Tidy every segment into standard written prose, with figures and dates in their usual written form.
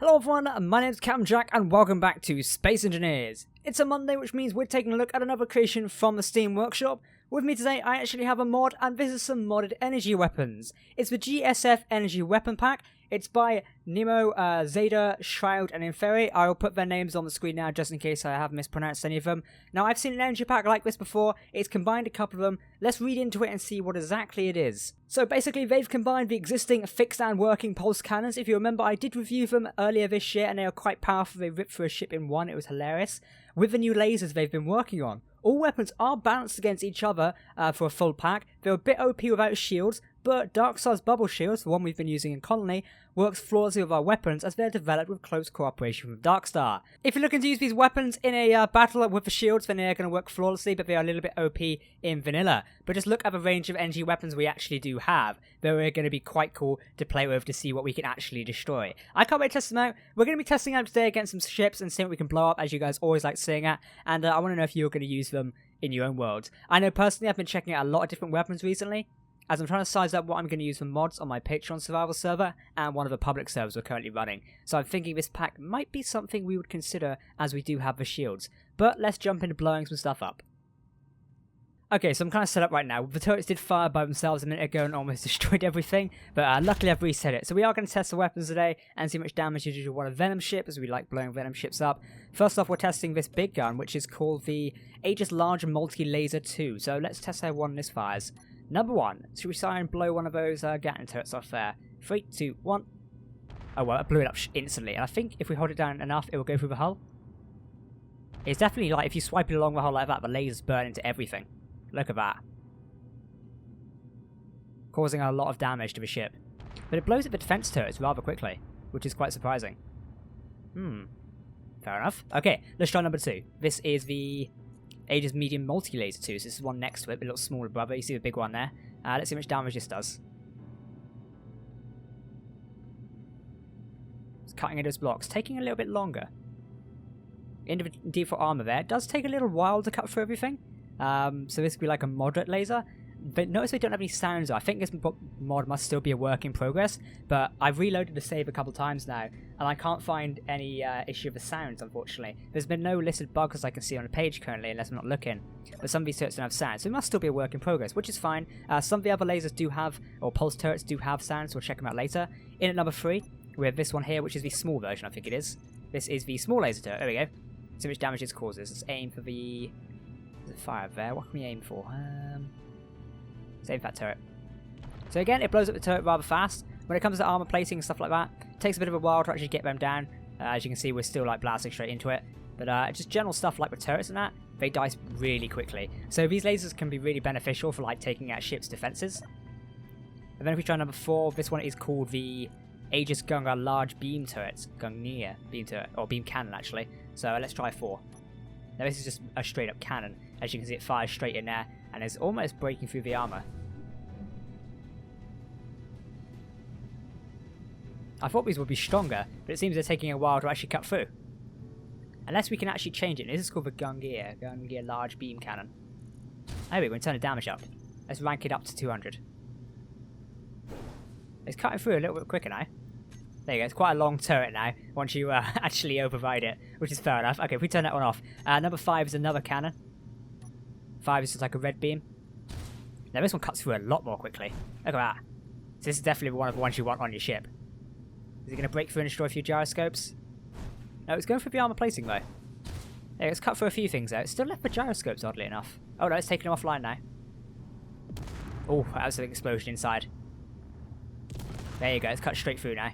Hello everyone, my name's Captain Jack and welcome back to Space Engineers. It's a Monday, which means we're taking a look at another creation from the Steam Workshop. With me today I actually have a mod, and this is some modded energy weapons. It's the GSF Energy Weapon Pack. It's by Nemo, Zeta, Shroud and Inferi. I'll put their names on the screen now just in case I have mispronounced any of them. Now I've seen an energy pack like this before. It's combined a couple of them. Let's read into it and see what exactly it is. So basically they've combined the existing fixed and working pulse cannons. If you remember, I did review them earlier this year and they are quite powerful. They ripped through a ship in one. It was hilarious. With the new lasers they've been working on. All weapons are balanced against each other for a full pack. They're a bit OP without shields, but Darkseid's bubble shields, the one we've been using in Colony, works flawlessly with our weapons as they're developed with close cooperation with Darkstar. If you're looking to use these weapons in a battle with the shields, then they're going to work flawlessly, but they are a little bit OP in vanilla. But just look at the range of energy weapons we actually do have. They're going to be quite cool to play with to see what we can actually destroy. I can't wait to test them out. We're going to be testing out today against some ships and seeing what we can blow up, as you guys always like seeing at, and I want to know if you're going to use them in your own world. I know personally I've been checking out a lot of different weapons recently, as I'm trying to size up what I'm going to use for mods on my Patreon survival server and one of the public servers we're currently running. So I'm thinking this pack might be something we would consider, as we do have the shields. But let's jump into blowing some stuff up. Okay, so I'm kind of set up right now. The turrets did fire by themselves a minute ago and almost destroyed everything, but luckily I've reset it. So we are going to test the weapons today and see how much damage you do to one of Venom ship, as we like blowing Venom ships up. First off, we're testing this big gun, which is called the Aegis Large Multi-Laser 2. So let's test how one this fires. Number one, should we try and blow one of those Gatling turrets off there? 3, 2, 1. Oh well, I blew it up instantly, and I think if we hold it down enough, it will go through the hull. It's definitely like, if you swipe it along the hull like that, the lasers burn into everything. Look at that. Causing a lot of damage to the ship. But it blows up the defense turrets rather quickly, which is quite surprising. Fair enough. Okay, let's try number 2. This is the Aegis Medium Multi-Laser 2, so this is one next to it, a little smaller brother. You see the big one there. Let's see how much damage this does. It's cutting into its blocks, taking a little bit longer. Into the default armor there. It does take a little while to cut through everything. So this could be like a moderate laser. But notice we don't have any sounds. I think this mod must still be a work in progress, but I've reloaded the save a couple times now, and I can't find any issue with the sounds, unfortunately. There's been no listed bugs as I can see on the page currently, unless I'm not looking. But some of these turrets don't have sounds, so it must still be a work in progress, which is fine. Some of the other lasers do have, or pulse turrets do have sounds, so we'll check them out later. In at number 3, we have this one here, which is the small version, I think it is. This is the small laser turret. There we go. See how much damage this causes. Let's aim for the... There's a fire there. What can we aim for? Save that turret. So again, it blows up the turret rather fast. When it comes to armor plating and stuff like that, it takes a bit of a while to actually get them down. As you can see, we're still like blasting straight into it. But just general stuff like the turrets and that, they die really quickly. So these lasers can be really beneficial for like taking out ships' defenses. And then if we try number 4, this one is called the Aegis Gunga Large Beam Turret. Gungnir Beam Turret, or Beam Cannon actually. So let's try 4. Now this is just a straight up cannon. As you can see, it fires straight in there and is almost breaking through the armor. I thought these would be stronger, but it seems they're taking a while to actually cut through. Unless we can actually change it. This is called the Gungnir Large Beam Cannon. Anyway, we're going to turn the damage up. Let's rank it up to 200. It's cutting through a little bit quicker now. There you go, it's quite a long turret now, once you actually override it, which is fair enough. Okay, if we turn that one off. Number 5 is another cannon. 5 is just like a red beam. Now this one cuts through a lot more quickly. Look at that. So this is definitely one of the ones you want on your ship. Is it going to break through and destroy a few gyroscopes? No, it's going through the armor plating though. Yeah, it's cut through a few things though. It's still left the gyroscopes, oddly enough. Oh no, it's taking them offline now. Oh, that was an explosion inside. There you go, it's cut straight through now.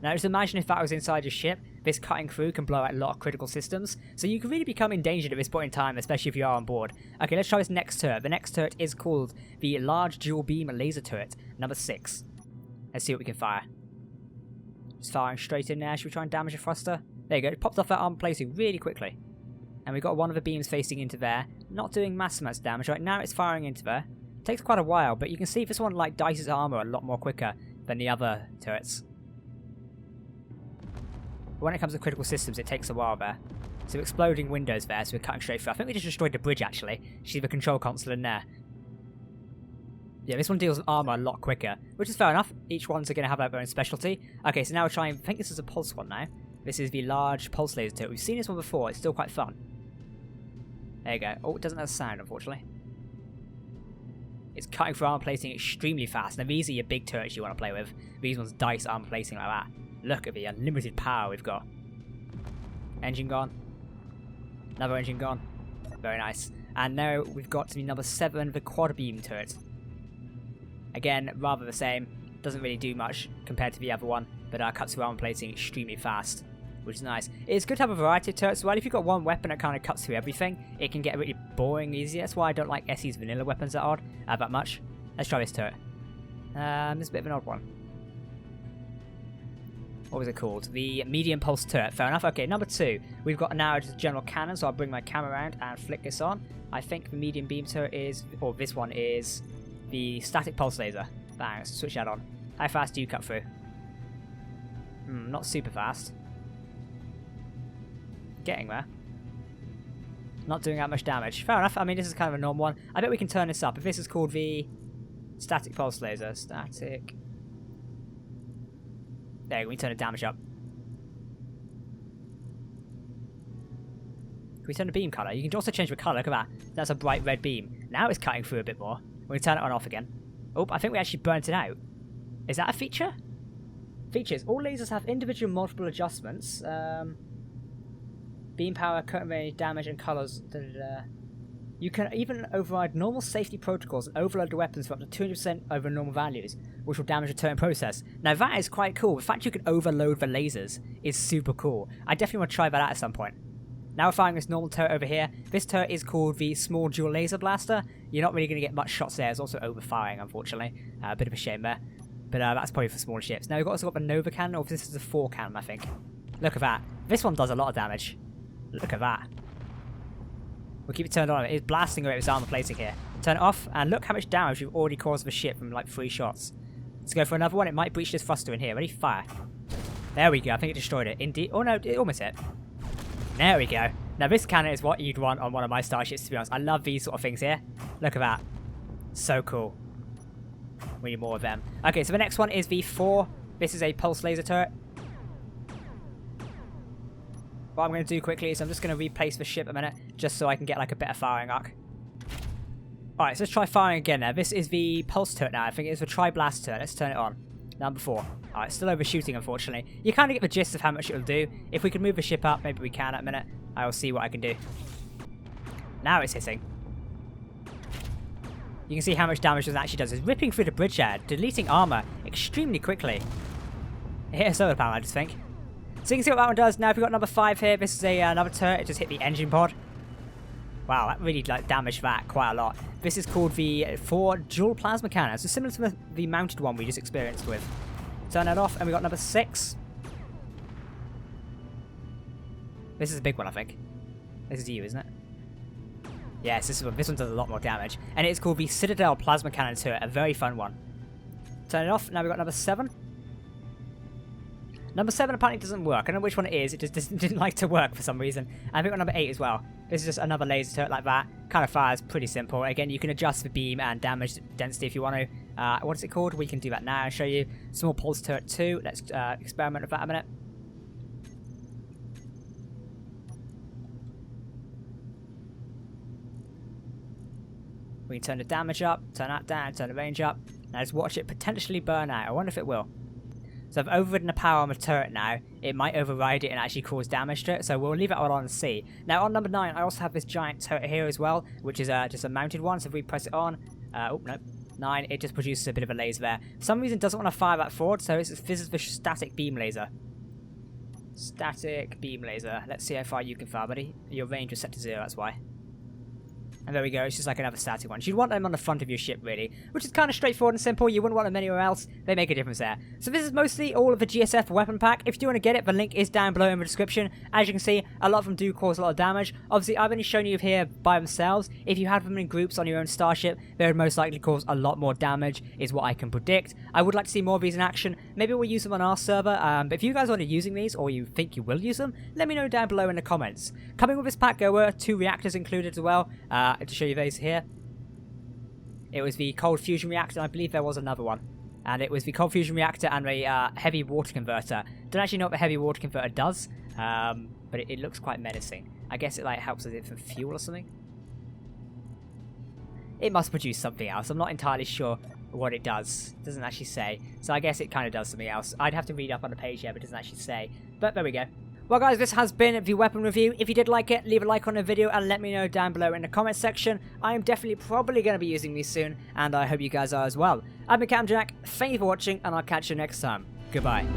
Now just imagine if that was inside your ship, this cutting through can blow out a lot of critical systems, so you can really become endangered at this point in time, especially if you are on board. Okay, let's try this next turret. The next turret is called the Large Dual Beam Laser Turret, number 6. Let's see what we can fire. Just firing straight in there. Should we try and damage a thruster? There you go, it popped off that armor plating really quickly. And we've got one of the beams facing into there, not doing massive amounts of damage. Right now it's firing into there. It takes quite a while, but you can see this one like dices armor a lot more quicker than the other turrets. But when it comes to critical systems, it takes a while there. So exploding windows there, so we're cutting straight through. I think we just destroyed the bridge actually. You see the control console in there. Yeah, this one deals with armor a lot quicker, which is fair enough. Each one's going to have their own specialty. Okay, so now we're trying, I think this is a pulse one now. This is the large pulse laser turret. We've seen this one before, it's still quite fun. There you go. Oh, it doesn't have sound, unfortunately. It's cutting through armor plating extremely fast. Now these are your big turrets you want to play with. These ones dice armor plating like that. Look at the unlimited power we've got. Engine gone. Another engine gone. Very nice. And now we've got to be number 7, the quad beam turret. Again, rather the same. Doesn't really do much compared to the other one, but cuts through armor plating extremely fast, which is nice. It's good to have a variety of turrets as well. If you've got one weapon that kind of cuts through everything, it can get really boring easy. That's why I don't like SE's vanilla weapons that much. Let's try this turret. This is a bit of an odd one. What was it called? The medium pulse turret. Fair enough. Okay, number 2. We've got now just a general cannon, so I'll bring my camera around and flick this on. I think the medium beam turret is, or this one is, the static pulse laser. Bang, let's switch that on. How fast do you cut through? Not super fast. Getting there. Not doing that much damage. Fair enough. I mean, this is kind of a normal one. I bet we can turn this up. If this is called the static pulse laser. Static. There, we turn the damage up. Can we turn the beam colour? You can also change the colour. Look at that. That's a bright red beam. Now it's cutting through a bit more. We turn it on and off again. Oh, I think we actually burnt it out. Is that a feature? Features. All lasers have individual multiple adjustments. Beam power, current range, damage, and colours. You can even override normal safety protocols and overload the weapons for up to 200% over normal values, which will damage the turret in process. Now that is quite cool. The fact you can overload the lasers is super cool. I definitely want to try that out at some point. Now we're firing this normal turret over here. This turret is called the small dual laser blaster. You're not really going to get much shots there. It's also overfiring, unfortunately. A bit of a shame there. But that's probably for smaller ships. Now we've also got the Nova cannon, or this is the 4 cannon, I think. Look at that. This one does a lot of damage. Look at that. We'll keep it turned on. It's blasting away with its armor plating here. Turn it off, and look how much damage we've already caused the ship from like 3 shots. Let's go for another one. It might breach this thruster in here. Ready? Fire. There we go. I think it destroyed it. Indeed. Oh no, it almost hit. There we go. Now this cannon is what you'd want on one of my starships, to be honest. I love these sort of things here. Look at that. So cool. We need more of them. Okay, so the next one is the 4. This is a pulse laser turret. What I'm going to do quickly is I'm just going to replace the ship a minute, just so I can get like a better firing arc. Alright, so let's try firing again now. This is the pulse turret now. I think it's the tri-blast turret. Let's turn it on. Number 4. Alright, still overshooting, unfortunately. You kind of get the gist of how much it'll do. If we can move the ship up, maybe we can at a minute. I will see what I can do. Now it's hitting. You can see how much damage this actually does. It's ripping through the bridgehead, deleting armor extremely quickly. It hit a solar panel, I just think. So you can see what that one does. Now if we've got number 5 here, this is another turret. It just hit the engine pod. Wow, that really damaged that quite a lot. This is called the 4 dual plasma cannons. So similar to the mounted one we just experienced with. Turn that off, and we got number 6. This is a big one, I think. This is you, isn't it? Yes, this one does a lot more damage. And it's called the Citadel Plasma Cannon turret, a very fun one. Turn it off. Now we've got number 7. Number 7 apparently doesn't work. I don't know which one it is. It just didn't like to work for some reason. And I think we've got number 8 as well. This is just another laser turret like that. Kind of fires pretty simple. Again, you can adjust the beam and damage density if you want to. What is it called? We can do that now and show you. Small pulse turret 2. Let's experiment with that a minute. We can turn the damage up, turn that down, turn the range up. Now let's watch it potentially burn out. I wonder if it will. So I've overridden the power on the turret now. It might override it and actually cause damage to it, so we'll leave it all on and see. Now on number 9, I also have this giant turret here as well, which is just a mounted one. So if we press it on, oh no, 9, it just produces a bit of a laser there. For some reason it doesn't want to fire that forward, so this is the static beam laser. Static beam laser. Let's see how far you can fire, buddy. Your range is set to 0, that's why. And there we go, it's just like another static one. You'd want them on the front of your ship, really. Which is kind of straightforward and simple. You wouldn't want them anywhere else. They make a difference there. So this is mostly all of the GSF weapon pack. If you do want to get it, the link is down below in the description. As you can see, a lot of them do cause a lot of damage. Obviously, I've only shown you here by themselves. If you had them in groups on your own starship, they would most likely cause a lot more damage, is what I can predict. I would like to see more of these in action. Maybe we'll use them on our server. But if you guys are using these, or you think you will use them, let me know down below in the comments. Coming with this pack, there were 2 reactors included as well. To show you those here. It was the cold fusion reactor, and I believe there was another one. And it was the cold fusion reactor and a heavy water converter. Don't actually know what the heavy water converter does, but it looks quite menacing. I guess it like helps with it from fuel or something. It must produce something else. I'm not entirely sure what it does. It doesn't actually say. So I guess it kind of does something else. I'd have to read up on the page here, but it doesn't actually say. But there we go. Well guys, this has been the weapon review. If you did like it, leave a like on the video and let me know down below in the comments section. I am definitely probably going to be using these soon, and I hope you guys are as well. I've been Captain Jack, thank you for watching, and I'll catch you next time. Goodbye.